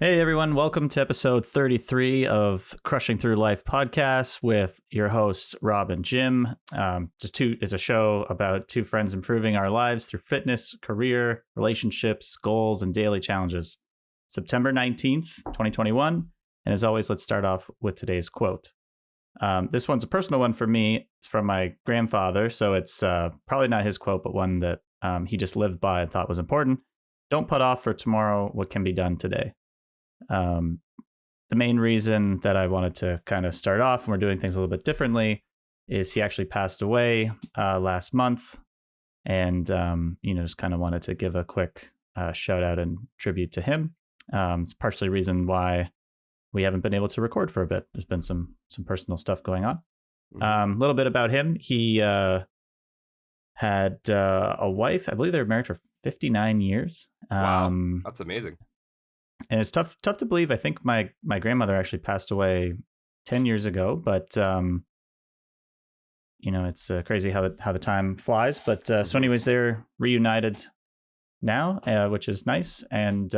Hey everyone, welcome to episode 33 of Crushing Through Life podcast with your hosts Rob and Jim. It's a show about two friends improving our lives through fitness, career, relationships, goals, and daily challenges. September 19th, 2021. And as always, let's start off with today's quote. This one's a personal one for me. It's from my grandfather, so it's probably not his quote, but one that he just lived by and thought was important. Don't put off for tomorrow what can be done today. The main reason that I wanted to kind of start off, and we're doing things a little bit differently, is he actually passed away last month, and just kind of wanted to give a quick shout out and tribute to him. It's partially the reason why we haven't been able to record for a bit. There's been some personal stuff going on. A little bit about him. He had a wife. I believe they were married for 59 years. Wow, that's amazing. And it's tough to believe. I think my grandmother actually passed away 10 years ago, but it's crazy how the time flies. But so anyways, they're reunited now, which is nice. And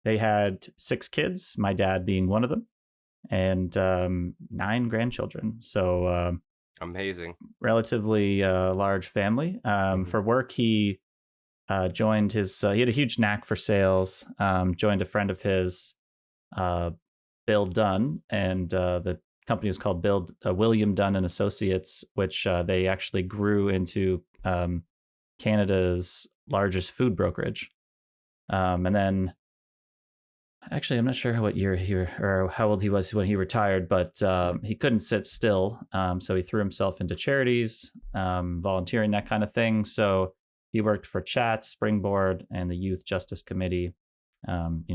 they had 6 kids, my dad being one of them, and 9 grandchildren. So amazing. Relatively large family. For work, he joined he had a huge knack for sales, joined a friend of his, Bill Dunne, and the company was called William Dunne and Associates, which they actually grew into Canada's largest food brokerage. And then, actually, I'm not sure what year or how old he was when he retired, but he couldn't sit still. So he threw himself into charities, volunteering, that kind of thing. So he worked for Chat, Springboard, and the Youth Justice Committee,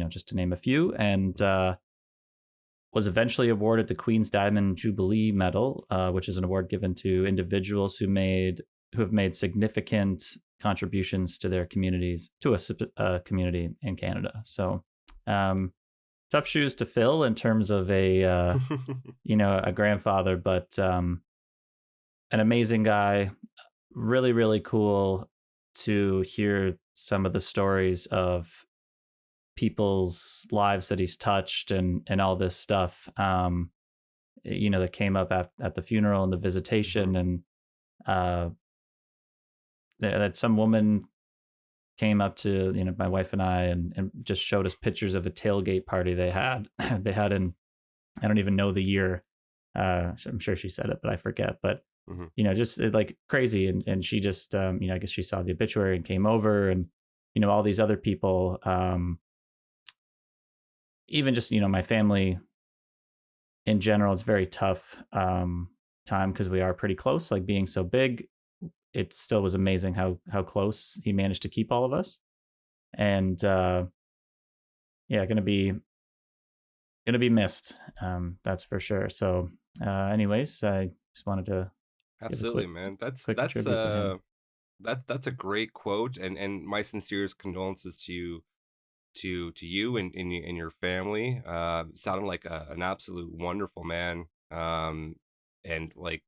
just to name a few, and was eventually awarded the Queen's Diamond Jubilee Medal, which is an award given to individuals who have made significant contributions to their communities, to a community in Canada. So, tough shoes to fill in terms of a a grandfather, but an amazing guy, really, really cool to hear some of the stories of people's lives that he's touched and all this stuff, that came up at the funeral and the visitation, and that some woman came up to my wife and I and just showed us pictures of a tailgate party they had in, I don't even know the year. I'm sure she said it, but I forget. But just like crazy. And she just, I guess she saw the obituary and came over, and, all these other people, even just, my family in general, it's very tough time because we are pretty close, like being so big. It still was amazing how close he managed to keep all of us. And going to be missed. That's for sure. So anyways, I just wanted to Absolutely, man. That's a great quote, and my sincerest condolences to you and your family. Sounded like an absolute wonderful man, and like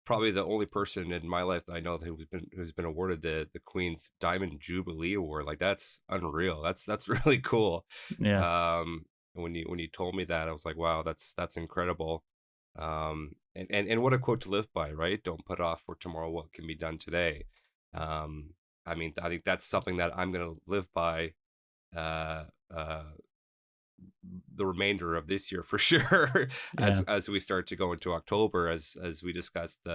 probably the only person in my life that I know who's been awarded the Queen's Diamond Jubilee Award. Like, that's unreal. That's really cool. Yeah. When you told me that, I was like, wow, that's incredible. And what a quote to live by, right? Don't put off for tomorrow what can be done today. I think that's something that I'm going to live by the remainder of this year for sure. As we start to go into October, as we discussed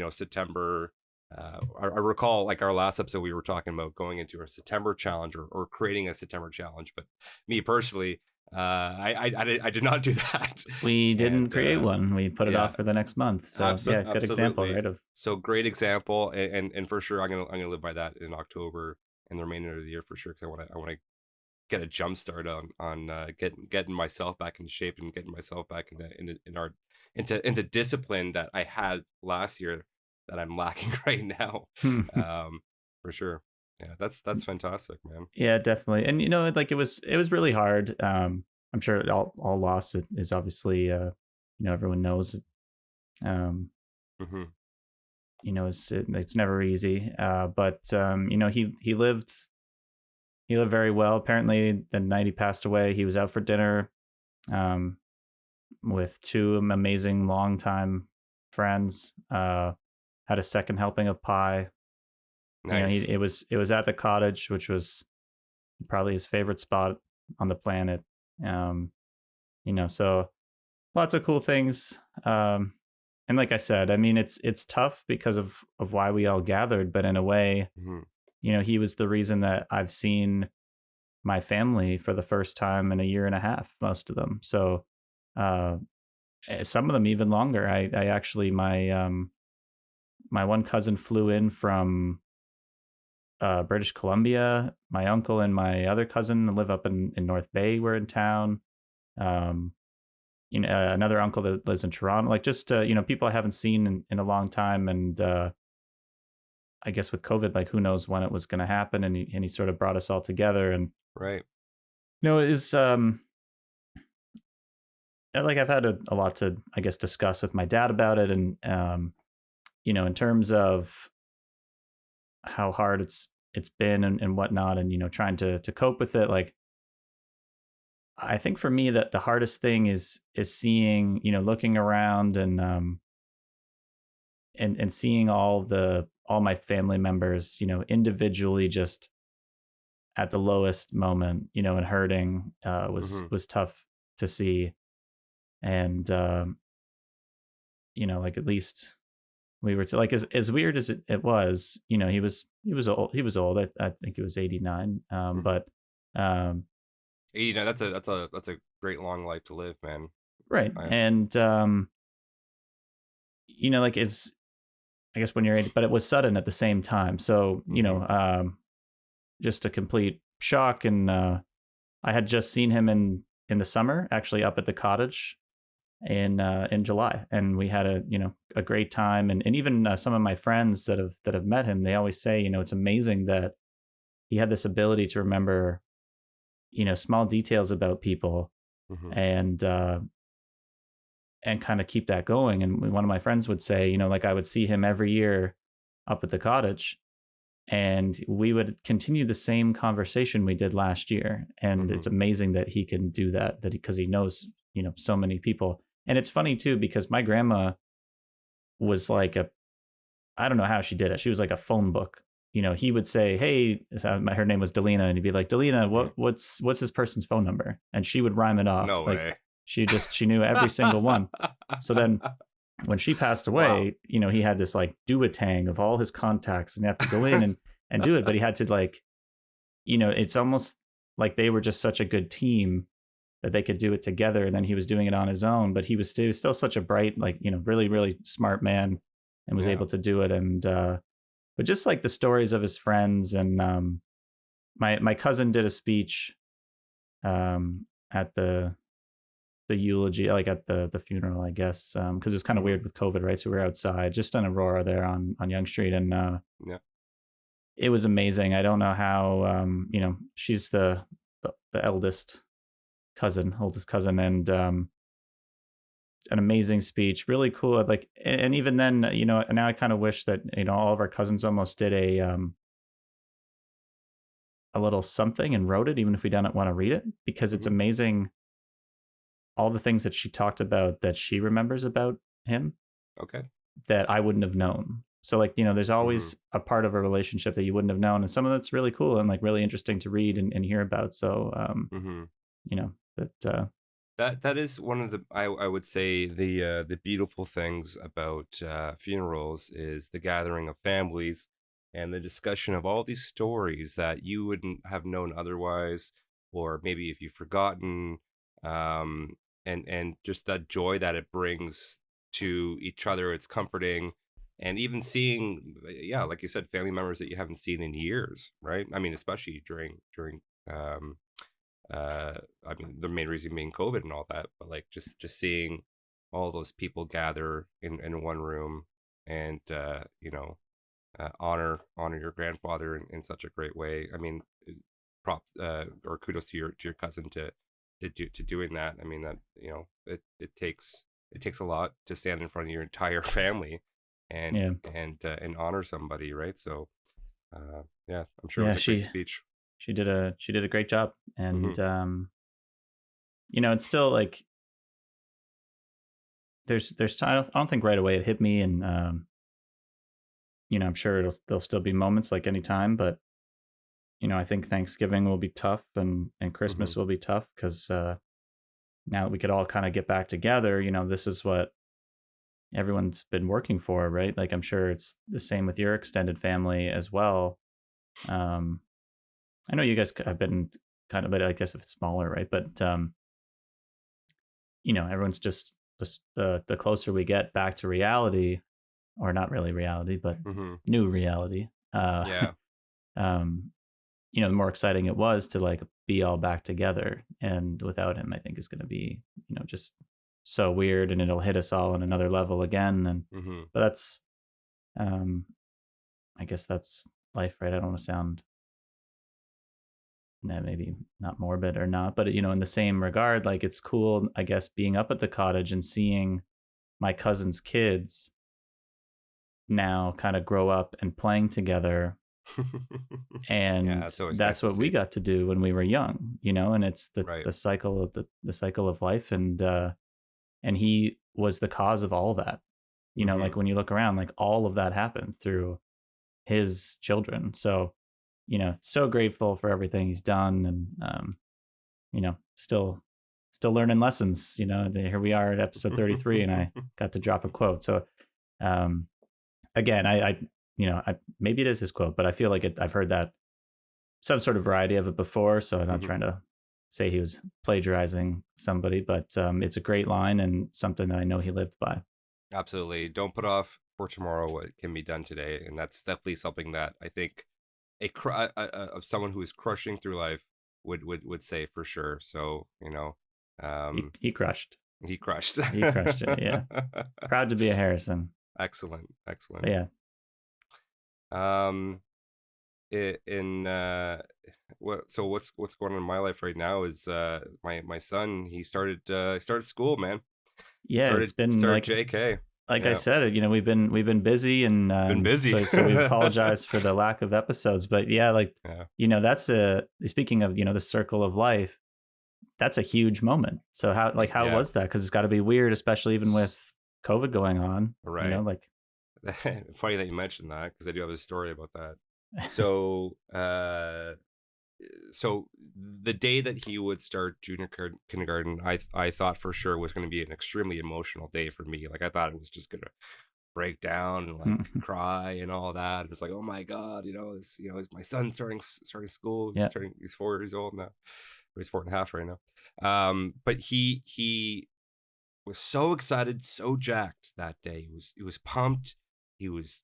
September. I recall, like, our last episode, we were talking about going into a September challenge or creating a September challenge. But me personally, I did not do that. We didn't create one. We put it off for the next month. So good example, right? So great example, and for sure, I'm gonna live by that in October and the remainder of the year for sure, because I want to get a jump start on getting myself back into shape and getting myself back into discipline that I had last year that I'm lacking right now. For sure. Yeah, that's fantastic, man. Yeah, definitely. And like it was really hard. I'm sure all loss is obviously everyone knows it. It's never easy. But he lived he lived very well. Apparently, the night he passed away, he was out for dinner um, with two amazing longtime friends. Had a second helping of pie. You know, Nice. it was at the cottage, which was probably his favorite spot on the planet. Um, you know, so lots of cool things. And like I said, I mean, it's tough because of why we all gathered, but in a way, Hmm. you know, he was the reason that I've seen my family for the first time in a year and a half, most of them. So uh, some of them even longer. I actually my one cousin flew in from British Columbia. My uncle and my other cousin live up in North Bay. We're in town. Um, you know, another uncle that lives in Toronto. Like just you know, people I haven't seen in a long time, and I guess with COVID, like who knows when it was going to happen, and he sort of brought us all together. And Right. you know, it was like I've had a lot to I guess discuss with my dad about it, and you know, in terms of how hard it's been and whatnot, and you know, trying to cope with it. Like I think for me that the hardest thing is seeing, you know, looking around and seeing all my family members, you know, individually just at the lowest moment, you know, and hurting Hmm. was tough to see. And you know, like at least we were to like as weird as it was, you know, he was old. I think he was 89. But um 89. That's a great long life to live, man. right. I. And you know, like it's I guess when you're 80, but it was sudden at the same time. So, you Hmm. know, just a complete shock. And I had just seen him in the summer, actually up at the cottage in July, and we had a you know a great time. And even some of my friends that have met him, they always say, you know, it's amazing that he had this ability to remember, you know, small details about people Hmm. and kind of keep that going. And one of my friends would say, you know, like I would see him every year up at the cottage, and we would continue the same conversation we did last year. And Hmm. it's amazing that he can do that because he knows, you know, so many people. And it's funny too because my grandma was like a I don't know how she did it. She was like a phone book. You know, he would say, "Hey," her name was Delina, and he'd be like, "Delina, Hmm. what's this person's phone number?" And she would rhyme it off. No Like way. she knew every single one. So then when she passed Wow. away, you know, he had this like do-a-tang of all his contacts, and you have to go in and do it. But he had to like, you know, it's almost like they were just such a good team that they could do it together. And then he was doing it on his own, but he was still such a bright, like, you know, really, really smart man and was Yeah. able to do it. And but just like the stories of his friends and my cousin did a speech at the eulogy, like at the funeral, I guess, because it was kind of Hmm. weird with COVID, right? So we were outside, just on Aurora there on Young Street, and Yeah. it was amazing. I don't know how, you know, she's the eldest cousin, oldest cousin, and an amazing speech, really cool. Like, and even then, you know, now I kind of wish that you know all of our cousins almost did a little something and wrote it, even if we didn't want to read it, because it's Hmm. amazing all the things that she talked about that she remembers about him Okay. that I wouldn't have known. So like, you know, there's Hmm. always a part of a relationship that you wouldn't have known. And some of that's really cool and like really interesting to read and hear about. So, Hmm. you know, that, That is one of I would say the beautiful things about funerals is the gathering of families and the discussion of all these stories that you wouldn't have known otherwise, or maybe if you've forgotten, um, and just that joy that it brings to each other. It's comforting, and even seeing, yeah, like you said, family members that you haven't seen in years, right? I mean, especially during um, uh I mean the main reason being COVID and all that, but like just seeing all those people gather in one room and you know, honor your grandfather in such a great way. I mean, props or kudos to your cousin to doing that. I mean, that, you know, it takes a lot to stand in front of your entire family and yeah, and honor somebody, right? So yeah, I'm sure it yeah, was a great speech. she did a great job. Hmm. And it's still like there's time. I don't think right away it hit me, and I'm sure there'll still be moments like any time, but I think Thanksgiving will be tough, and Hmm. Christmas will be tough because now that we could all kind of get back together, this is what everyone's been working for, right? Like I'm sure it's the same with your extended family as well. Um, I know you guys have been kind of, but I guess if it's smaller, right? But everyone's just the closer we get back to reality, or not really reality, but Hmm. new reality. Yeah. Um, the more exciting it was to like be all back together. And without him, I think is going to be, just so weird, and it'll hit us all on another level again. And Hmm. but that's, um, I guess that's life, right? I don't want to sound maybe not morbid or not, but in the same regard, like it's cool, I guess, being up at the cottage and seeing my cousin's kids now kind of grow up and playing together. Yeah, And it's always nice that's to what we see. got to do when we were young, and it's the Right. the cycle of the cycle of life. And he was the cause of all that. Hmm. Like when you look around, like all of that happened through his children. So so grateful for everything he's done. And still learning lessons. Here we are at episode 33, and I got to drop a quote. So um again, I maybe it is his quote, but I feel like I've heard that some sort of variety of it before. So I'm not Hmm. trying to say he was plagiarizing somebody, but it's a great line and something that I know he lived by. Absolutely. Don't put off for tomorrow what can be done today, and that's definitely something that I think of someone who is crushing through life would say for sure. So He um, he crushed. he crushed. He crushed it. Yeah. Proud to be a Harrison. Excellent, excellent. But yeah. Um, in what's going on in my life right now is my son. He started school, man. Yeah, it's been Started like JK. I Yeah, said, we've been busy, and been busy. so we apologize for the lack of episodes. But yeah, like Yeah, that's speaking of the circle of life. That's a huge moment. So how yeah, was that? Because it's got to be weird, especially even with COVID going on. right. Like Funny that you mentioned that because I do have a story about that. So, so the day that he would start junior kindergarten, I thought for sure was going to be an extremely emotional day for me. Like I thought it was just gonna break down and like cry and all that. It was like, oh my god, it's my son starting school. yeah, He's 4 years old now. Or he's 4.5 right now. But he was so excited, so jacked that day. He was pumped. He was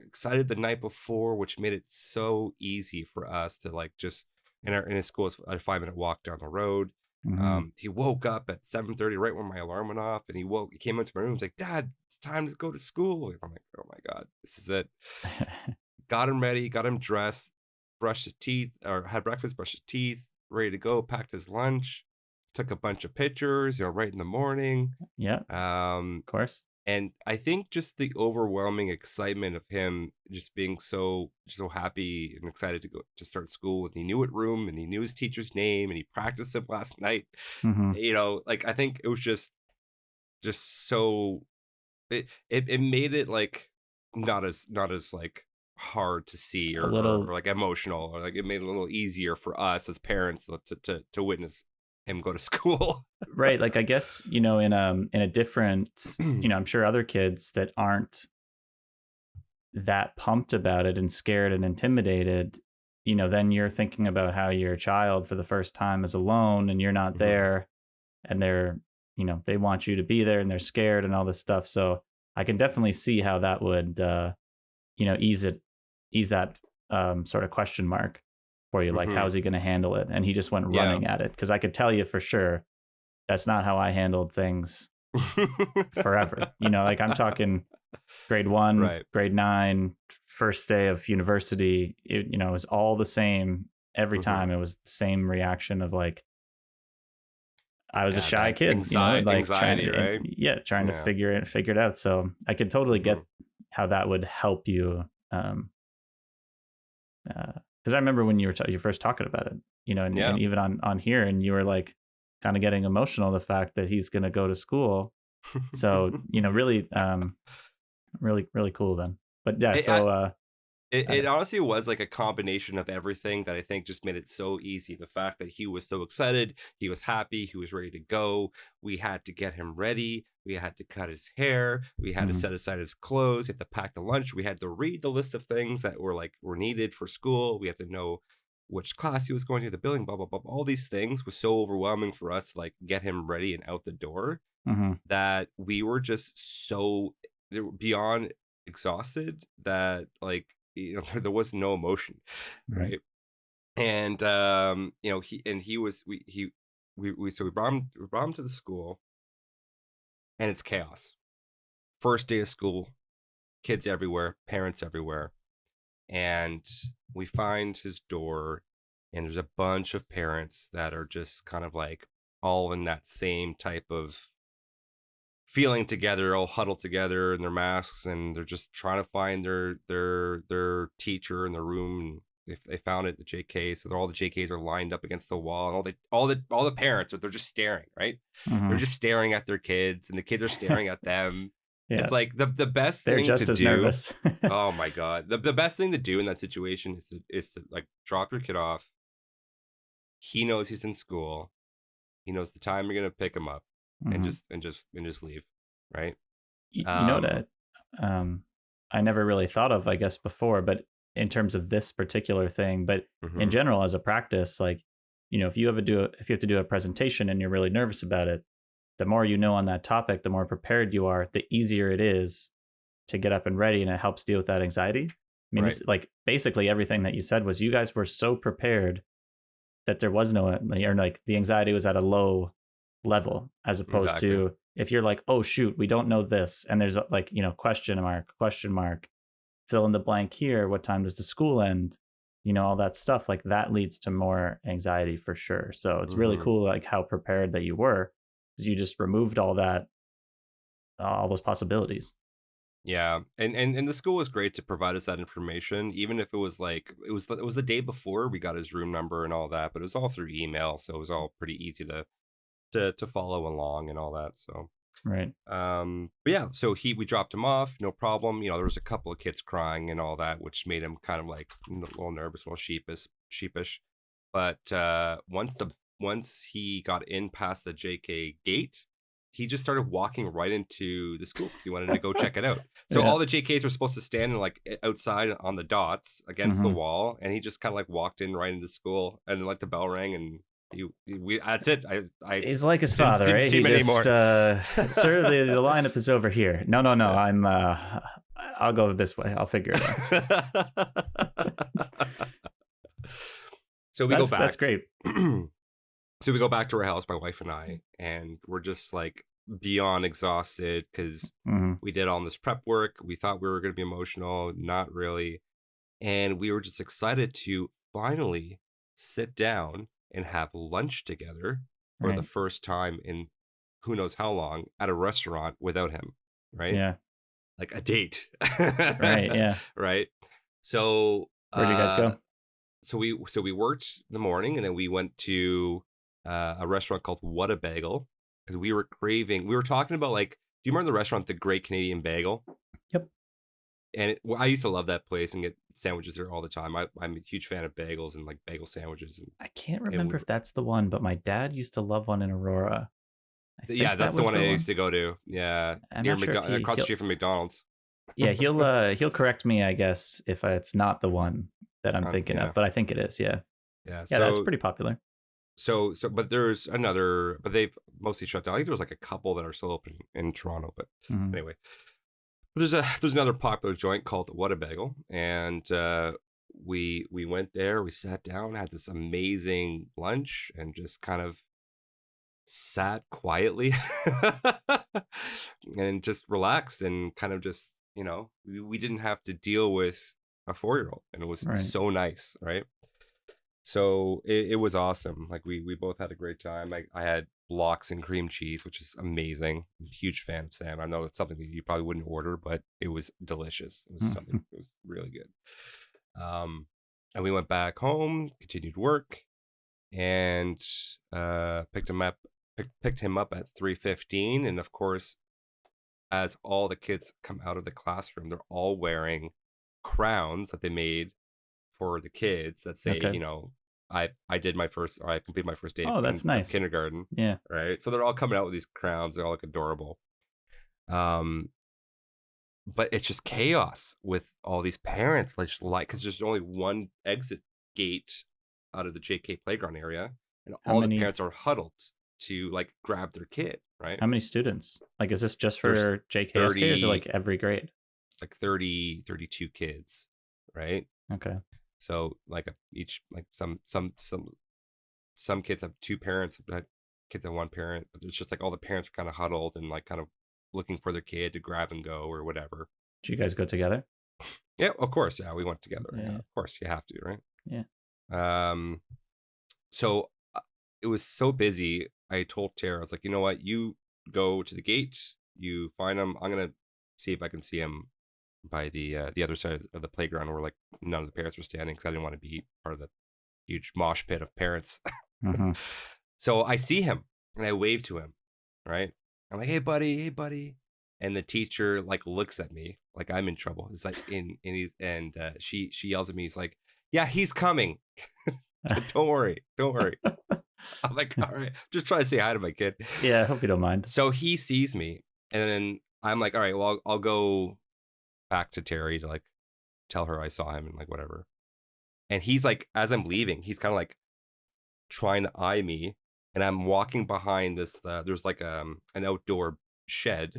excited the night before, which made it so easy for us to like just in his school is a 5-minute walk down the road. hmm He woke up at 7:30 right when my alarm went off, and he came into my room. He's like, "Dad, it's time to go to school." And I'm like, "Oh my god, this is it." Got him ready, got him dressed, brushed his teeth, or had breakfast, brushed his teeth, ready to go. Packed his lunch, took a bunch of pictures, right in the morning. yeah, of Um, course. and I think just the overwhelming excitement of him just being so happy and excited to go to start school, and he knew what room and he knew his teacher's name and he practiced it last night. hmm Like I think it was just so it made it like not as like hard to see A or little like emotional, or like it made it a little easier for us as parents to witness him go to school. right. Like I guess in a different, I'm sure other kids that aren't that pumped about it and scared and intimidated, then you're thinking about how your child for the first time is alone and you're not Hmm. there, and they want you to be there and they're scared and all this stuff. So I can definitely see how that would, ease that sort of question mark for you. Like, Hmm. how's he going to handle it? And he just went Yeah. running at it. Cause I could tell you for sure that's not how I handled things forever. Like I'm talking grade 1, Right. grade 9, first day of university. It was all the same every Hmm. time. It was the same reaction of like, I was a Yeah, shy that kid, like trying anxiety, right? trying to Yeah. figure it out. So I could totally Hmm. get how that would help you, because because I remember when you were you first talking about it, and, Yeah. and even on here, and you were like kind of getting emotional the fact that he's going to go to school. So really, really cool then. But yeah, I, so it honestly was like a combination of everything that I think just made it so easy. The fact that he was so excited, he was happy, he was ready to go. We had to get him ready. We had to cut his hair. We had to mhm, set aside his clothes. We had to pack the lunch. We had to read the list of things that were needed for school. We had to know which class he was going to, the billing, blah blah blah. All these things was so overwhelming for us to like get him ready and out the door mhm, that we were just so beyond exhausted that like there was no emotion, right, right? And he was we so we brought him to the school, and it's chaos. First day of school, kids everywhere, parents everywhere, and we find his door, and there's a bunch of parents that are just kind of like all in that same type of feeling together, all huddled together in their masks, and they're just trying to find their teacher in the room. And they found it, the JK. So all the JKs are lined up against the wall, and all the parents they're just staring, right? They're mhm. just staring at their kids, and the kids are staring at them. Yeah, It's like the best they're thing to just as do. nervous. Oh my god, the best thing to do in that situation is to like drop your kid off. He knows he's in school. He knows the time you're gonna pick him up, and Mhm. just leave, right? You know Um, that I never really thought of, I guess, before, but in terms of this particular thing, but in mhm, general as a practice, like, if you if you have to do a presentation and you're really nervous about it, the more you know on that topic, the more prepared you are, the easier it is to get up and ready, and it helps deal with that anxiety. I mean, right, this like basically everything that you said was you guys were so prepared that there was no, or like the anxiety was at a low level, as opposed exactly. to if you're like, oh shoot, we don't know this, and there's like, question mark, fill in the blank here, what time does the school end, all that stuff, like that leads to more anxiety for sure. So it's really Mhm. cool like how prepared that you were, because you just removed all those possibilities. Yeah, and the school was great to provide us that information, even if it was like it was the day before we got his room number and all that, but it was all through email, so it was all pretty easy to follow along and all that. So Right. but yeah, so we dropped him off, no problem. There was a couple of kids crying and all that, which made him kind of like a little nervous, a little sheepish. But once he got in past the JK gate, he just started walking right into the school because he wanted to go check it out. So Yeah. all the JKs were supposed to stand like outside on the dots against the Hmm. wall, and he just kind of like walked in right into school, and like the bell rang, and we that's it. I He's like his father, didn't eh? see He him just, anymore. sir, the lineup is over here. No, no, no. Yeah. I'll go this way. I'll figure it out. So we go That's back. great. So we go back to our house, my wife and I, and we're just like beyond exhausted because Hmm. we did all this prep work. We thought we were going to be emotional, not really. And we were just excited to finally sit down and have lunch together for the Right. first time in who knows how long at a restaurant without him, right? Yeah. Like a date. Right. Yeah. Right? So Where'd you guys go? we worked the morning, and then we went to a restaurant called What a Bagel because we were talking about like, do you remember the restaurant The Great Canadian Bagel? Yep. And I used to love that place and get sandwiches there all the time. I'm a huge fan of bagels and like bagel sandwiches, I can't and remember if that's the one, but my dad used to love one in Aurora. I yeah, think that that's the was one the I used one. to go to. Yeah, I'm near not sure if McDonald, across the he'll street from McDonald's. yeah, he'll correct me, I guess, if it's not the one that I'm thinking Yeah, of, but I think it is. Yeah. yeah. Yeah, that's So pretty popular. but there's another, but they've mostly shut down. I think there was like a couple that are still open in Toronto, but Hmm. anyway, there's another popular joint called What a Bagel, and we went there. We sat down, had this amazing lunch, and just kind of sat quietly and just relaxed and kind of just we didn't have to deal with a 4-year-old, and it was Right. so nice, right? So it was awesome. Like we both had a great time. I had blocks and cream cheese, which is amazing. I'm a huge fan of Sam. I know it's something that you probably wouldn't order, but it was delicious. It was really good. Um, And we went back home, continued work, and picked him up. Picked him up at 3:15, and of course, as all the kids come out of the classroom, they're all wearing crowns that they made for the kids that say, Okay. I did my first, or I completed my first day Oh, that's of nice. kindergarten, Yeah. right? So they're all coming out with these crowns. They all look adorable. Um, but it's just chaos with all these parents, because there's only one exit gate out of the JK playground area, and How all the many parents are huddled to like grab their kid, right? how many students? Like, is this just There's for JKSK or is it 30, like every grade? like 30, 32 kids, right? Okay. So like each, like some kids have two parents, but kids have one parent, but it's just like all the parents are kind of huddled and like kind of looking for their kid to grab and go or whatever. Did you guys go together? Yeah, of course. Yeah, we went together. Yeah. Yeah, of course, you have to, right? Yeah. So it was so busy. I told Tara, I was like, you know what? You go to the gate. You find him. I'm gonna see if I can see him by the other side of the playground where like none of the parents were standing, because I didn't want to be part of the huge mosh pit of parents. Mm-hmm. So I see him and I wave to him, right? I'm like, hey buddy. And the teacher like looks at me like I'm in trouble. It's like she yells at me. He's like, yeah, he's coming. Don't worry. I'm like, all right, just trying to say hi to my kid. Yeah, I hope you don't mind. So he sees me, and then I'm like, all right, well, I'll go back to Terry to like tell her I saw him and like whatever. And he's like, as I'm leaving, he's kind of like trying to eye me, and I'm walking behind this. There's like an outdoor shed,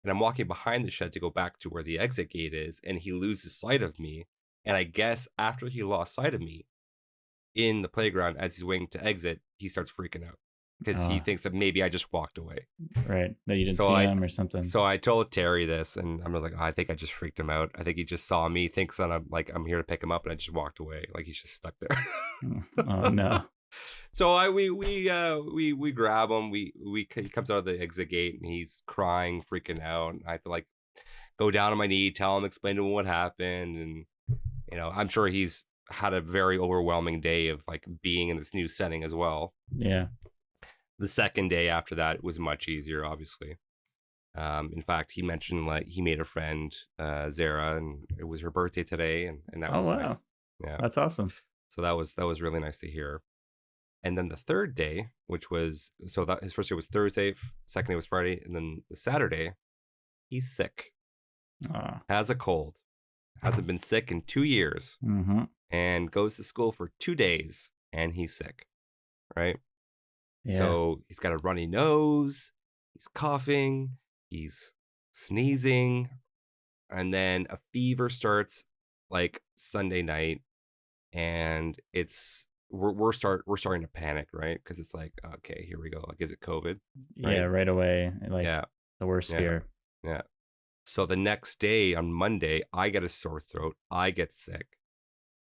and I'm walking behind the shed to go back to where the exit gate is, and he loses sight of me. And I guess after he lost sight of me in the playground as he's waiting to exit, he starts freaking out because he thinks that maybe I just walked away. Right. That you didn't see him or something. So I told Terry this, and I'm like, I think I just freaked him out. I think he just saw me, thinks that I'm here to pick him up, and I just walked away. Like he's just stuck there. Oh no. So we grab him. He comes out of the exit gate and he's crying, freaking out. And I have to like go down on my knee, tell him, explain to him what happened, and I'm sure he's had a very overwhelming day of like being in this new setting as well. Yeah. The second day after that was much easier, obviously. In fact, he mentioned like he made a friend, Zara, and it was her birthday today, and that was nice. Yeah, that's awesome. So that was really nice to hear. And then the third day, which was that his first day was Thursday, second day was Friday, and then the Saturday, he's sick, has a cold, hasn't been sick in 2 years, and goes to school for 2 days, and he's sick, right? Yeah. So he's got a runny nose, he's coughing, he's sneezing, and then a fever starts like Sunday night, and we're starting to panic, right? Because it's like, okay, here we go. Like, is it COVID? Right? Yeah, right away. Like, the worst fear. Yeah. So the next day on Monday, I get a sore throat, I get sick,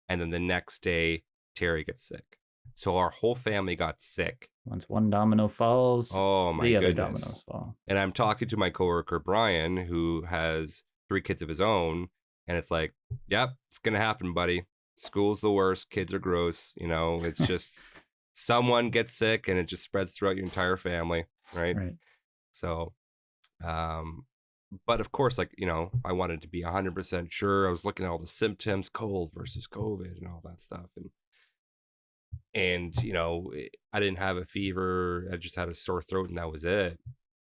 and then the next day, Terry gets sick. So our whole family got sick. Once one domino falls, oh my the goodness, other dominoes fall. And I'm talking to my coworker Brian, who has 3 kids of his own, and it's like, yep, it's gonna happen, buddy. School's the worst. Kids are gross. It's just someone gets sick and it just spreads throughout your entire family, right? So, but of course, like I wanted to be 100% sure. I was looking at all the symptoms, cold versus COVID, and all that stuff, and I didn't have a fever. I just had a sore throat, and that was it.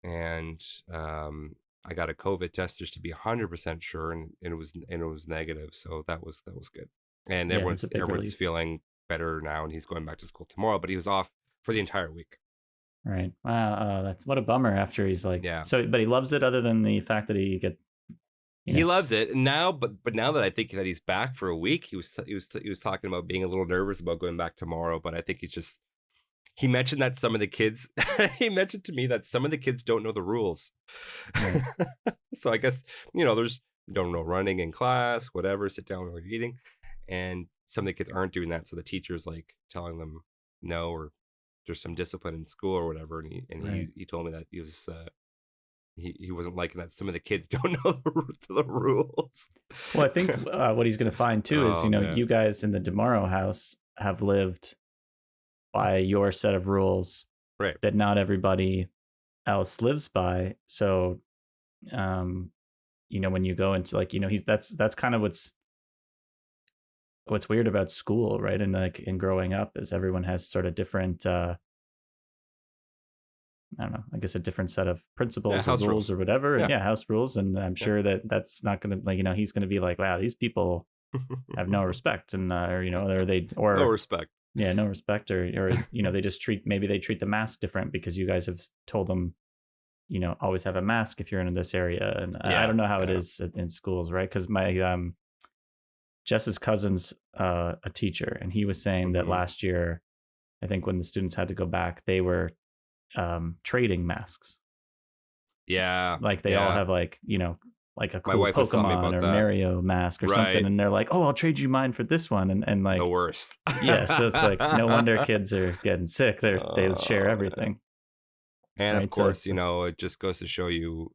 And I got a COVID test just to be 100% sure, and it was negative. So that was good. And everyone's feeling better now, and he's going back to school tomorrow. But he was off for the entire week. Right. Wow. That's what a bummer. After he's like, So, but he loves it. Other than the fact that he loves it now. But now that I think that he's back for a week, he was talking about being a little nervous about going back tomorrow. But I think he mentioned that some of the kids. He mentioned to me that some of the kids don't know the rules. Right. So I guess there's don't know running in class, whatever. Sit down while you're eating. And some of the kids aren't doing that, so the teacher's like telling them no, or there's some discipline in school or whatever. And he told me that he was he wasn't liking that some of the kids don't know the rules. Well, I think what he's going to find too is, Oh man, you guys in the DeMorrow house have lived by your set of rules right? that not everybody else lives by. So, when you go into like, that's kind of what's weird about school, right? And like in growing up is everyone has sort of different, I don't know, I guess a different set of Yeah, principles or house rules rules. or whatever. And Yeah, yeah, house rules. And I'm yeah. sure that's not going to like, he's going to be like, wow, these people have no respect. And, No respect. yeah, no respect or, they just maybe they treat the mask different because you guys have told them, always have a mask if you're in this area. And I Yeah, don't know how it yeah. is in schools, right? Because Jess's cousin's a teacher, and he was saying that hmm last year, I think when the students had to go back, they were trading masks. Yeah, Like they all yeah. have like, like a My cool wife was telling me Pokemon about or that. Mario mask or something. Right, And they're like, oh, I'll trade you mine for this one. And the like, worst. yeah, so it's like, no wonder kids are getting sick. They share Oh, man. everything. And of Right. So course, it's, it just goes to show you,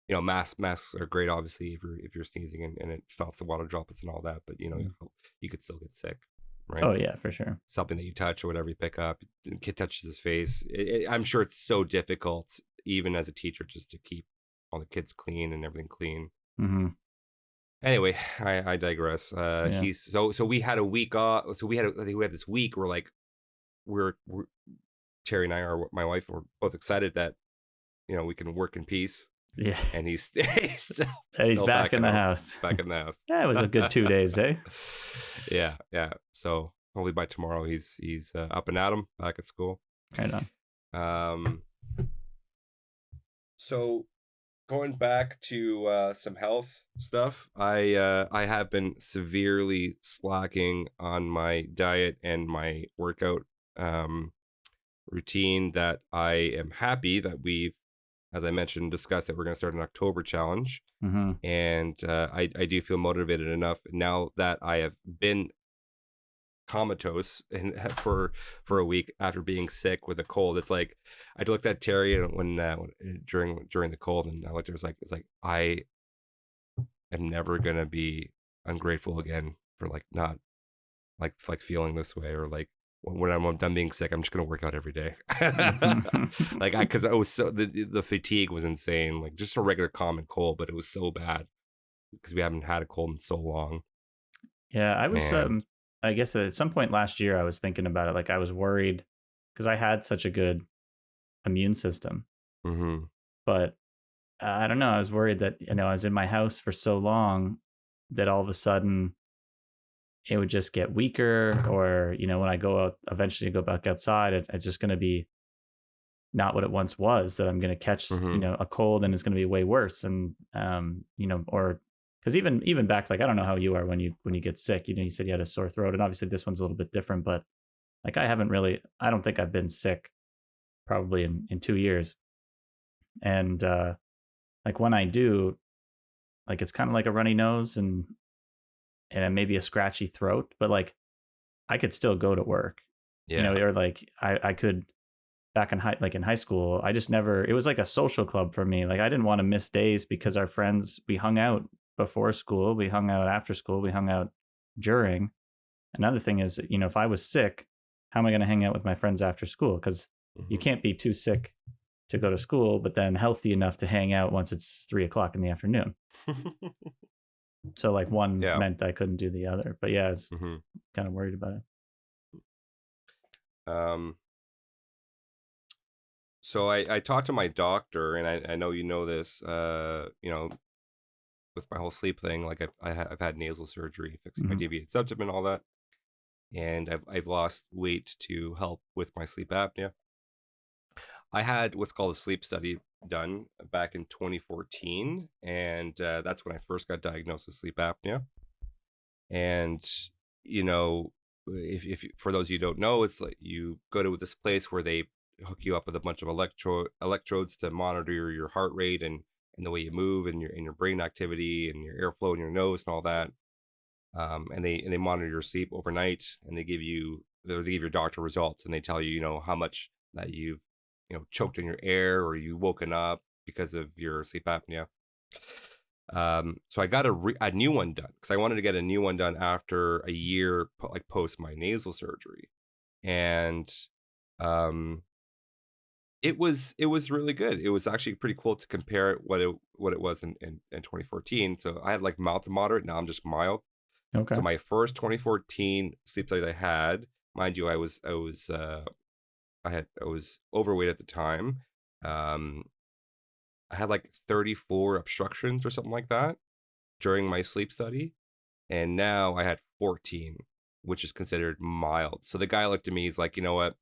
masks are great, obviously, if you're sneezing and it stops the water droplets and all that. But you could still get sick, right? oh yeah, for sure. Something that you touch or whatever you pick up, the kid touches his face. I'm sure it's so difficult, even as a teacher, just to keep all the kids clean and everything clean. Hmm. Anyway, I digress. Yeah. He's so we had a week off. So we had this week where like we're Terry and I are my wife were both excited that we can work in peace, Yeah. and he's He's still back in at the home, house. back in the house. Yeah, it was a good 2 days, eh? Yeah, yeah. So hopefully by tomorrow he's up and at 'em, back at school. Right on. Um, so going back to some health stuff, I have been severely slacking on my diet and my workout routine. That I am happy that we've, as I mentioned, discussed that we're going to start an October challenge, Hmm. and I do feel motivated enough now that I have been comatose and for a week after being sick with a cold. It's like I looked at Terry when during the cold, and I looked at her, it's like I am never gonna be ungrateful again for like not like feeling this way, or like when I'm done being sick, I'm just gonna work out every day. Like because I was so the fatigue was insane, like just a regular common cold, but it was so bad because we haven't had a cold in so long. Yeah, I was And I guess at some point last year I was thinking about it. Like I was worried because I had such a good immune system, mhm, but I don't know. I was worried that, I was in my house for so long that all of a sudden it would just get weaker, or, when I go out, eventually go back outside, it's just going to be not what it once was, that I'm going to catch, mhm. a cold and it's going to be way worse. And, or because even back, like, I don't know how you are when you get sick, you said you had a sore throat, and obviously this one's a little bit different, but like, I don't think I've been sick probably in 2 years. And, like when I do, like, it's kind of like a runny nose and maybe a scratchy throat, but like I could still go to work, Yeah. or like I could back in high school. I just never, it was like a social club for me. Like I didn't want to miss days because our friends, we hung out before school, we hung out after school, we hung out during. Another thing is, if I was sick, how am I going to hang out with my friends after school? Because you Mhm. can't be too sick to go to school, but then healthy enough to hang out once it's 3 o'clock in the afternoon. So like one Yeah. meant I couldn't do the other. But yeah, I was hmm kind of worried about it. Um, so I talked to my doctor, and I know this, with my whole sleep thing. Like I've had nasal surgery, fixing my Hmm. deviated septum and all that, and I've lost weight to help with my sleep apnea. I had what's called a sleep study done back in 2014, and that's when I first got diagnosed with sleep apnea. And you know, if for those of you who don't know, it's like you go to this place where they hook you up with a bunch of electrodes to monitor your heart rate and the way you move and your brain activity and your airflow in your nose and all that. And they monitor your sleep overnight, and they give your doctor results, and they tell you how much that you've choked on your air or you woken up because of your sleep apnea. So I got a new one done because I wanted to get a new one done after a year, like post my nasal surgery, and it was really good. It was actually pretty cool to compare it what it was in 2014. So I had like mild to moderate. Now I'm just mild. Okay. So my first 2014 sleep study I had, mind you, I was overweight at the time. I had like 34 obstructions or something like that during my sleep study, and now I had 14, which is considered mild. So the guy looked at me, he's like, you know what?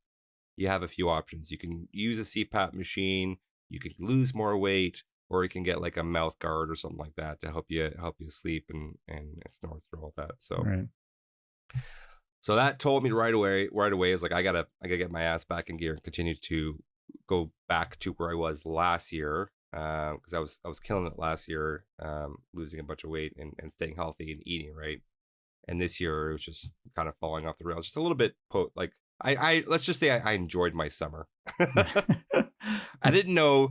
You have a few options. You can use a CPAP machine, you can lose more weight, or you can get like a mouth guard or something like that to help you sleep and snore through all that. So Right. so that told me right away is like I gotta get my ass back in gear and continue to go back to where I was last year, because I was killing it last year, losing a bunch of weight and staying healthy and eating right. And this year it was just kind of falling off the rails, just a little bit. Like I let's just say I enjoyed my summer. I didn't know,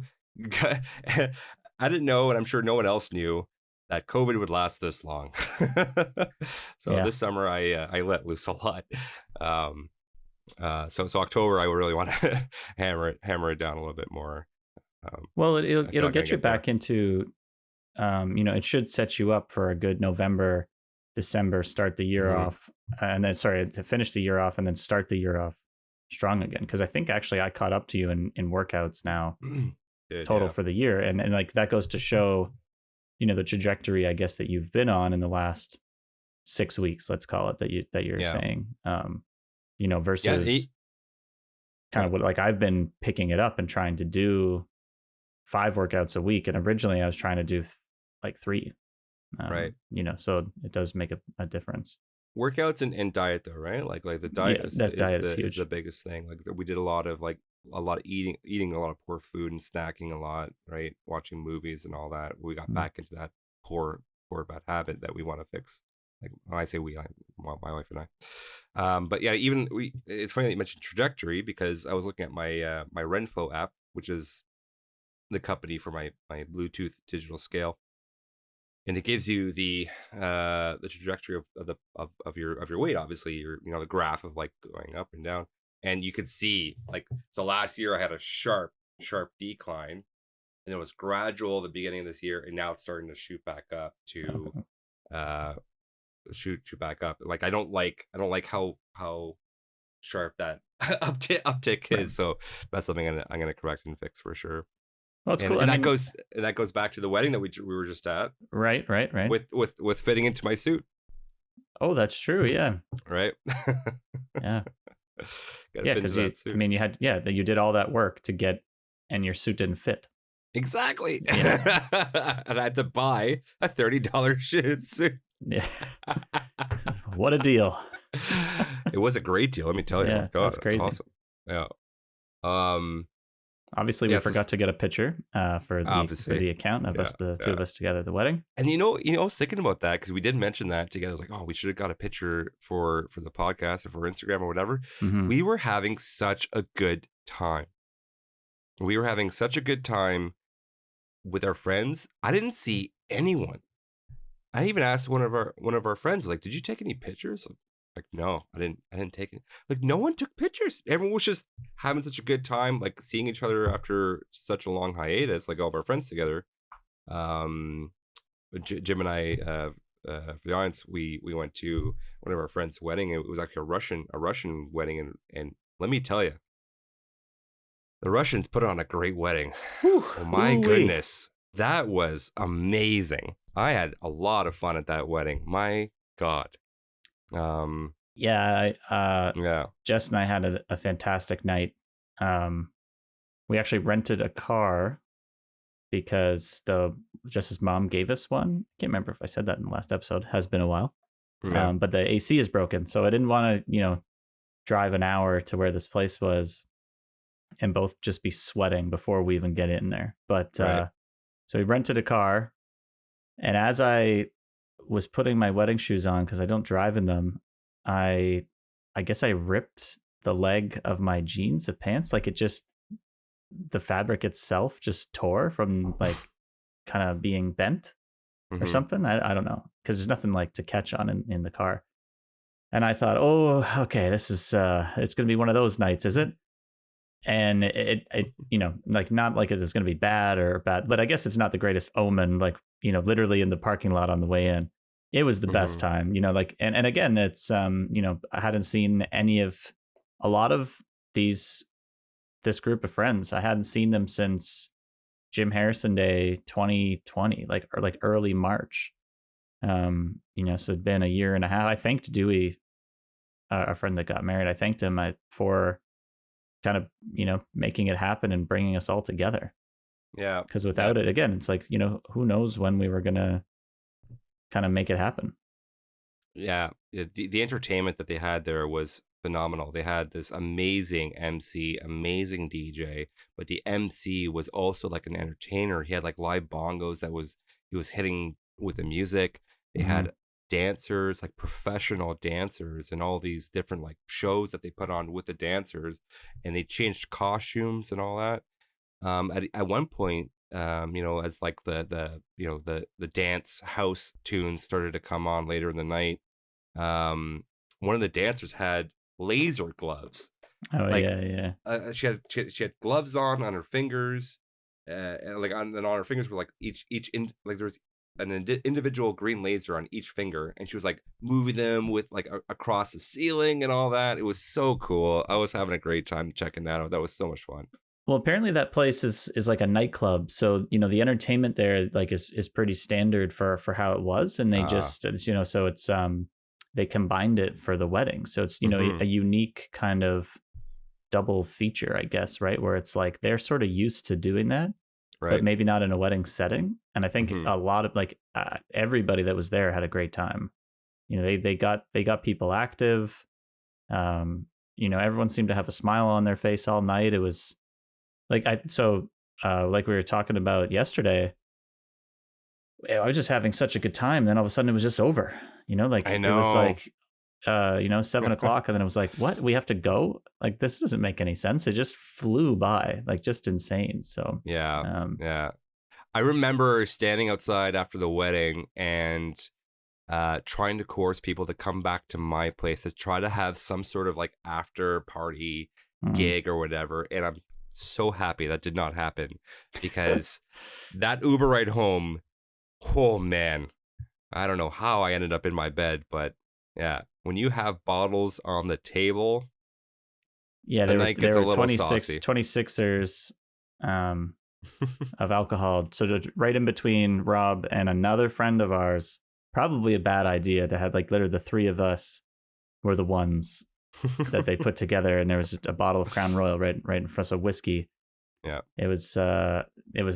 I didn't know, and I'm sure no one else knew that COVID would last this long. So Yeah. this summer I let loose a lot. So October I really want to hammer it down a little bit more. Well, I feel it'll like I get you get there. back into, it should set you up for a good November, December, start the year Mhm. off, and then to finish the year off and then start the year off strong again. Because I think actually I caught up to you in workouts now Good, total yeah. for the year, and like that goes to show, the trajectory I guess that you've been on in the last 6 weeks, let's call it, that you're Yeah. saying, Yeah. versus kind Yeah. of what like I've been picking it up and trying to do 5 workouts a week, and originally I was trying to do like 3. Right. So it does make a difference. Workouts and diet though, right? Like the diet Yeah, that diet is is the huge. biggest thing. Like we did a lot of eating a lot of poor food and snacking a lot, right? Watching movies and all that. We got Mm. back into that poor bad habit that we want to fix. Like when I say we, well, my wife and I. But yeah, even it's funny that you mentioned trajectory because I was looking at my my Renfo app, which is the company for my Bluetooth digital scale, and it gives you the trajectory of your weight. Obviously, the graph of like going up and down, and you could see like, so last year I had a sharp decline, and it was gradual at the beginning of this year, and now it's starting to shoot back up to Okay. shoot back up. Like I don't like how sharp that uptick Right. is. So that's something I'm gonna correct and fix for sure. Well, it's cool. And I that mean, goes back to the wedding that we were just at, right. with fitting into my suit, Oh, that's true. Yeah. right? Yeah. Gotta Yeah. fit into Because that suit. that you did all that work to get, and your suit didn't fit. Exactly. Yeah. And I had to buy a $30 suit. Yeah. What a deal. It was a great deal, let me tell you. Yeah, Oh my God, that's it's crazy. awesome. Yeah. Obviously, we Yeah, so forgot to get a picture for the obviously. account of Yeah, us, the two yeah. of us together at the wedding. And I was thinking about that because we did mention that together. I was like, oh, we should have got a picture for the podcast or for Instagram or whatever. Mhm. We were having such a good time. We were having such a good time with our friends. I didn't see anyone. I even asked one of our friends, like, did you take any pictures? Like, no, I didn't take it. Like, no one took pictures. Everyone was just having such a good time, like seeing each other after such a long hiatus, like all of our friends together. Jim and I, for the audience, we went to one of our friends' wedding. It was actually a Russian wedding, and let me tell you, the Russians put on a great wedding. Whew. Oh my Ooh-wee. goodness, that was amazing. I had a lot of fun at that wedding. My God. Yeah, Yeah. Jess and I had a fantastic night. We actually rented a car because Jess's mom gave us one. I can't remember if I said that in the last episode. Has been a while. Yeah. But the AC is broken, so I didn't want to, drive an hour to where this place was and both just be sweating before we even get in there. But Right. so we rented a car, and as I was putting my wedding shoes on because I don't drive in them, I guess I ripped the leg of my jeans of pants. Like it just the fabric itself just tore from like kind of being bent or Hmm. something. I don't know, because there's nothing like to catch on in the car. And I thought, oh, okay, this is it's gonna be one of those nights, is it? And it like not like it's going to be bad or bad, but I guess it's not the greatest omen. Like, literally in the parking lot on the way in, it was the best Hmm. time. Like, and again, it's I hadn't seen a lot of these this group of friends. I hadn't seen them since Jim Harrison Day 2020, like, or like early March. So it'd been a year and a half. I thanked Dewey, a friend that got married. I thanked him for kind of making it happen and bringing us all together, Yeah. because Yeah. without it, again, it's like, who knows when we were gonna kind of make it happen. Yeah. The entertainment that they had there was phenomenal. They had this amazing MC, amazing DJ, but the MC was also like an entertainer. He had like live bongos he was hitting with the music. They Mm-hmm. had dancers, like professional dancers, and all these different like shows that they put on with the dancers, and they changed costumes and all that. At one point, as like the dance house tunes started to come on later in the night, um, one of the dancers had laser gloves. Oh Like, yeah, yeah. she had gloves on her fingers, and like on her fingers were like like there was an individual green laser on each finger, and she was like moving them with like across the ceiling and all that. It was so cool. I was having a great time checking that out. That was so much fun. Well, apparently that place is like a nightclub, so the entertainment there like is pretty standard for how it was, and they Uh, just so it's they combined it for the wedding, so it's hmm. a unique kind of double feature, I guess, right? Where it's like they're sort of used to doing that, but Right. maybe not in a wedding setting. And I think Hmm. a lot of like everybody that was there had a great time. They got people active. Everyone seemed to have a smile on their face all night. It was like like we were talking about yesterday. I was just having such a good time. Then all of a sudden it was just over. I Like it was know. like 7 o'clock, and then it was like, what? We have to go? Like, this doesn't make any sense. It just flew by, like, just insane. So, Yeah. um, Yeah. I remember standing outside after the wedding and trying to coerce people to come back to my place to try to have some sort of like after party mm. gig or whatever. And I'm so happy that did not happen, because that Uber ride home, oh man, I don't know how I ended up in my bed, but yeah, when you have bottles on the table, Yeah, the they were night they gets a were little 26 saucy. 26ers of alcohol. So right in between Rob and another friend of ours, probably a bad idea to have like literally the three of us were the ones that they put together, and there was just a bottle of Crown Royal right in front of whiskey. Yeah. It was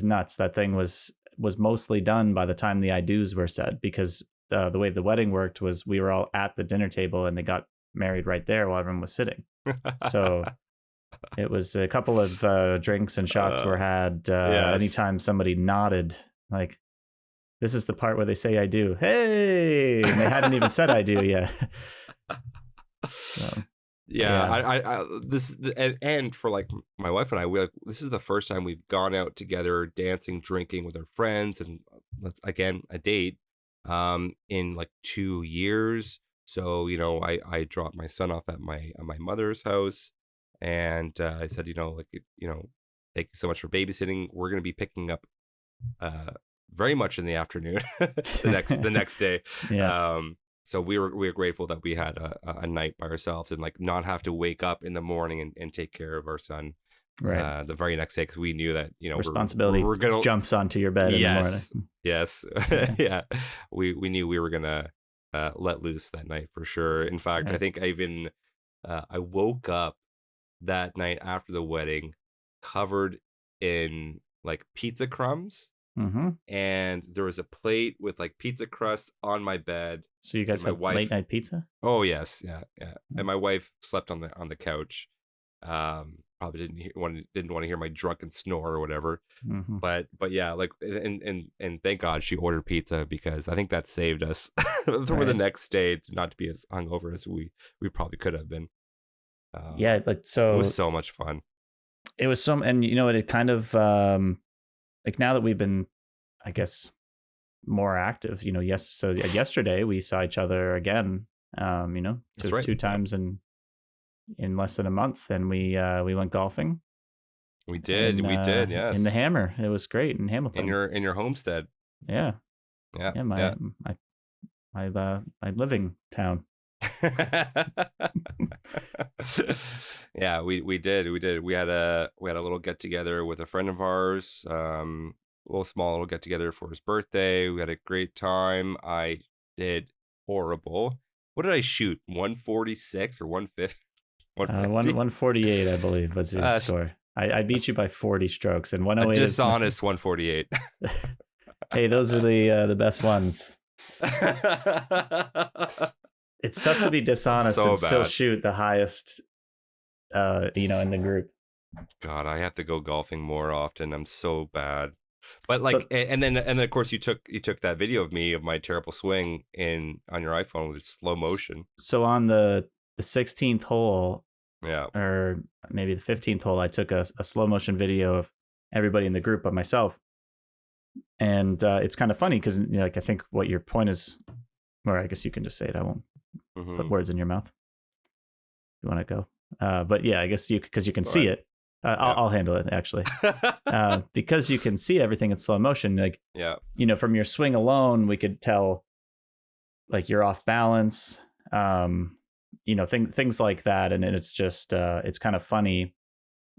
nuts. That thing was mostly done by the time the I do's were said, because the way the wedding worked was we were all at the dinner table and they got married right there while everyone was sitting. So it was a couple of drinks and shots uh, were had yes. anytime somebody nodded, like, this is the part where they say I do. Hey, and they hadn't even said I do yet. So Yeah, yeah. and for like my wife and I, we like, this is the first time we've gone out together, dancing, drinking with our friends, and that's again a date, in like 2 years. So I dropped my son off at my mother's house, and I said, like, thank you so much for babysitting. We're gonna be picking up uh very much in the afternoon the next day. Yeah. So we were grateful that we had a night by ourselves and like not have to wake up in the morning and take care of our son Right. the very next day, because we knew that Responsibility we're gonna. jumps onto your bed in the morning. Yes. Yes. Yeah. Yeah, we knew we were gonna let loose that night for sure. In fact, I Right. think I woke up that night after the wedding covered in like pizza crumbs, Mm-hmm. and there was a plate with like pizza crust on my bed, So you and guys my had late wife. night pizza? Oh yes, yeah, yeah. Mm. And my wife slept on the couch. Probably didn't want to hear my drunken snore or whatever. Mm-hmm. But yeah, like, and thank God she ordered pizza, because I think that saved us for the Right. next day not to be as hungover as we probably could have been. Yeah. Um, Like, it was so so much fun. It was some, and it kind of like now that we've been, I guess, more active. So yesterday we saw each other again. That's right. two times in less than a month, and we went golfing. We did. Yes. In the Hammer. It was great in Hamilton. In your homestead. Yeah. Yeah. Yeah. My living town. Yeah, we did. We had a little get together with a friend of ours. A little get together for his birthday. We had a great time. I did horrible. What did I shoot? 146 or 150? 148, I believe, was your score. I beat you by 40 strokes, and 108. A dishonest 148. Hey, those are the best ones. It's tough to be dishonest and still shoot the highest, in the group. God, I have to go golfing more often. I'm so bad. But and then of course you took that video of me of my terrible swing on your iPhone with slow motion. So on the 16th hole, or maybe the 15th hole, I took a slow motion video of everybody in the group but myself. And it's kind of funny because I think what your point is, or I guess you can just say it. I won't put words in your mouth. You want to go? But yeah, I guess because you can see it. I'll handle it actually. Because you can see everything in slow motion. Like, from your swing alone, we could tell like you're off balance. Things like that. And it's just, it's kind of funny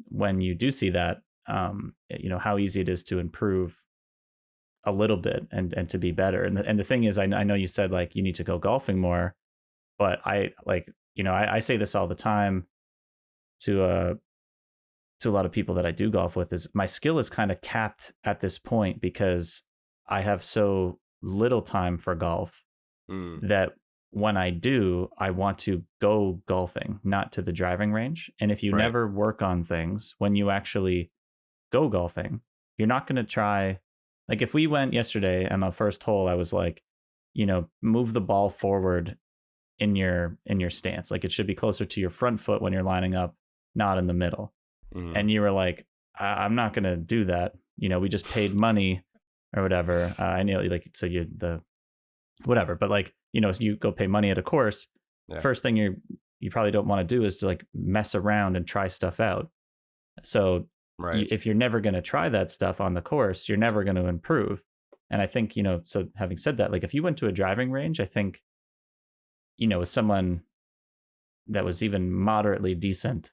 when you do see that, how easy it is to improve a little bit and to be better. And the thing is, I know you said like you need to go golfing more, but I say this all the time to a lot of people that I do golf with, is my skill is kind of capped at this point because I have so little time for golf that when I do, I want to go golfing, not to the driving range. And if you never work on things, when you actually go golfing, you're not going to try. Like if we went yesterday on the first hole, I was like, move the ball forward in your stance. Like it should be closer to your front foot when you're lining up, not in the middle. And you were like, I'm not going to do that. We just paid money or whatever. I know whatever, but like, you go pay money at a course. First thing you probably don't want to do is to like mess around and try stuff out. So if you're never going to try that stuff on the course, you're never going to improve. And I think, so having said that, like if you went to a driving range, I think, with someone that was even moderately decent,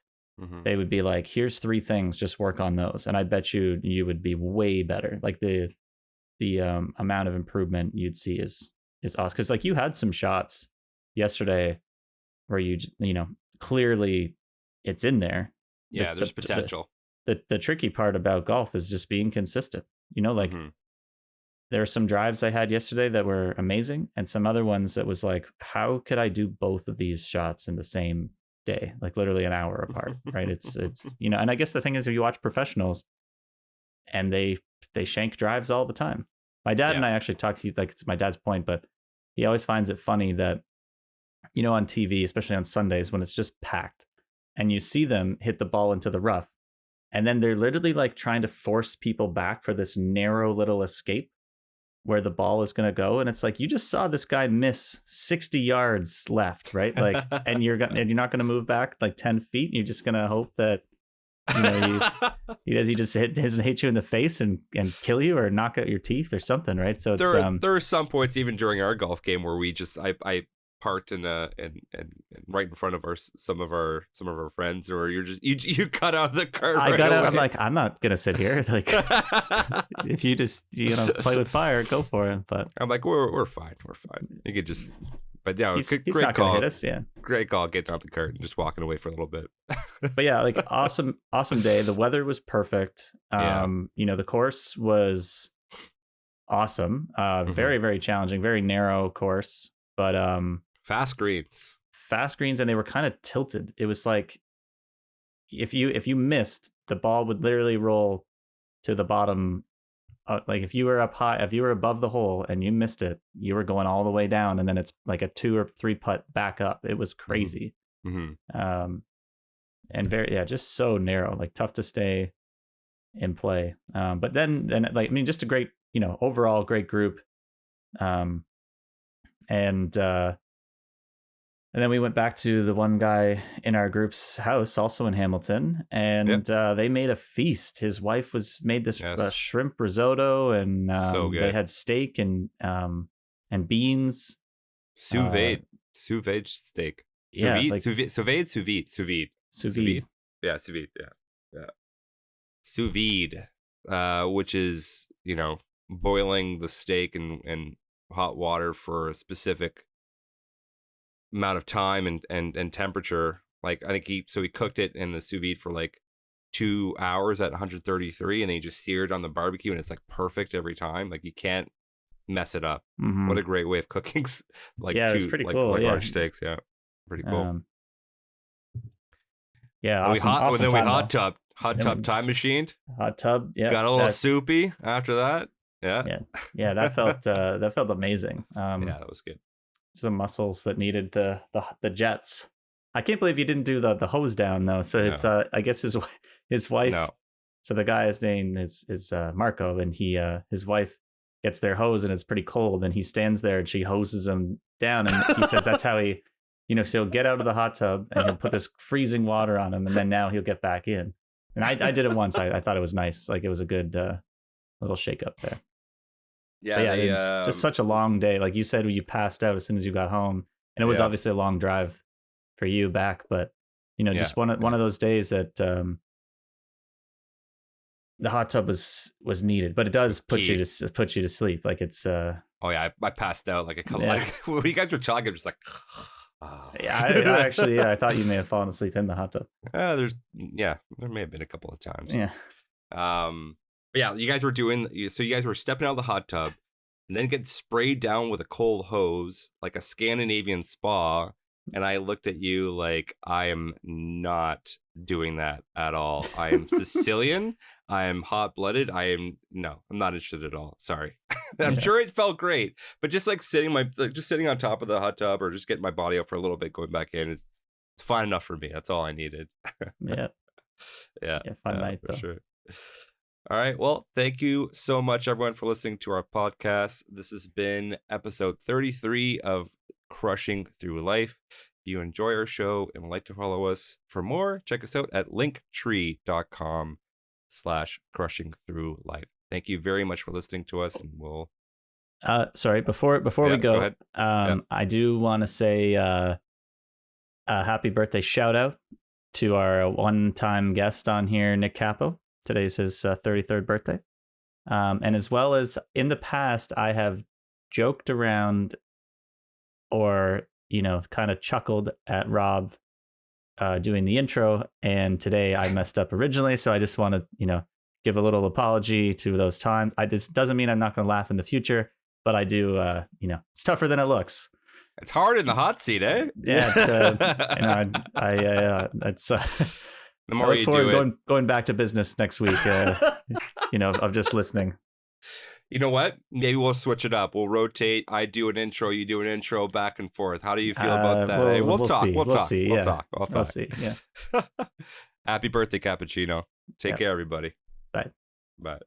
they would be like, here's 3 things, just work on those. And I bet you would be way better. Like the amount of improvement you'd see is awesome. Because like you had some shots yesterday where you clearly it's in there. Yeah, there's potential. The tricky part about golf is just being consistent. There are some drives I had yesterday that were amazing, and some other ones that was like, how could I do both of these shots in the same day, like literally an hour apart, right? It's and I guess the thing is, if you watch professionals and they shank drives all the time. My dad and I actually talked, he's like, it's my dad's point, but he always finds it funny that, on TV, especially on Sundays when it's just packed and you see them hit the ball into the rough, and then they're literally like trying to force people back for this narrow little escape where the ball is going to go. And it's like, you just saw this guy miss 60 yards left, right? Like, and you're not going to move back like 10 feet. You're just going to hope that, he just doesn't hit you in the face and kill you or knock out your teeth or something, right? So it's, there are some points even during our golf game where we just, I parked in right in front of some of our friends, or you're just you cut out the cart. I got out. I'm like, I'm not gonna sit here. Like, if you just play with fire, go for it. But I'm like, we're fine. You could just, but yeah, he's great not call. Gonna hit us. Yeah, great call. Getting out the cart and just walking away for a little bit. But yeah, like awesome day. The weather was perfect. The course was awesome. Very, very challenging. Very narrow course, but fast greens, and they were kind of tilted. It was like if you missed, the ball would literally roll to the bottom. Like if you were up high, if you were above the hole and you missed it, you were going all the way down, and then it's like a 2 or 3 putt back up. It was crazy. and just so narrow, like tough to stay in play. But then like, I mean, just a great, overall great group. And then we went back to the one guy in our group's house, also in Hamilton, and they made a feast. His wife made this shrimp risotto, and So good. They had steak and beans. Sous vide steak. Sous vide. Yeah, sous vide. Yeah. Sous vide, which is, boiling the steak in hot water for a specific amount of time and temperature. Like, I think he cooked it in the sous vide for like 2 hours at 133, and then he just seared on the barbecue, and it's like perfect every time. Like, you can't mess it up. Mm-hmm. What a great way of cooking like it's pretty cool. Large steaks. Yeah, pretty cool. Awesome. Then we hot tub time machined. Hot tub. Yeah, got a little soupy after that. Yeah. That felt amazing. That was good. Some muscles that needed the jets. I can't believe you didn't do the hose down though. So his I guess his wife. No. So the guy's name is Marco, and his wife gets their hose, and it's pretty cold, and he stands there and she hoses him down, and he says that's how he, so he'll get out of the hot tub and he'll put this freezing water on him, and then now he'll get back in. And I did it once. I thought it was nice. Like, it was a good little shake up there. Yeah, it was just such a long day. Like you said, you passed out as soon as you got home, and it was obviously a long drive for you back. But just one of those days that the hot tub was needed. But it does put you to sleep. Like, it's. Oh yeah, I passed out like a couple. Like, when you guys were talking, I'm just like. Oh. I thought you may have fallen asleep in the hot tub. There may have been a couple of times. Yeah. But yeah, you guys were stepping out of the hot tub and then getting sprayed down with a cold hose, like a Scandinavian spa. And I looked at you like, I am not doing that at all. I am Sicilian. I am hot-blooded. I'm not interested at all. Sorry. I'm sure it felt great, but just like sitting on top of the hot tub or just getting my body out for a little bit, going back in it's fine enough for me. That's all I needed. Yeah. Fun night for though. Sure. All right. Well, thank you so much, everyone, for listening to our podcast. This has been episode 33 of Crushing Through Life. If you enjoy our show and would like to follow us for more, check us out at linktree.com/crushingthrough life. Thank you very much for listening to us, and we'll. Sorry, before we go ahead. I do want to say a happy birthday shout out to our one-time guest on here, Nick Capo. Today's his 33rd birthday. And as well as in the past, I have joked around or, kind of chuckled at Rob doing the intro. And today I messed up originally. So I just want to, give a little apology to those times. This doesn't mean I'm not going to laugh in the future, but I do, it's tougher than it looks. It's hard in the hot seat, eh? Yeah. It's, the more you do it, going back to business next week, of just listening. You know what? Maybe we'll switch it up. We'll rotate. I do an intro, you do an intro, back and forth. How do you feel about that? We'll talk. See. We'll talk. See. We'll Yeah. talk. We'll see. Yeah. Happy birthday, Cappuccino. Take care, everybody. Bye. Bye.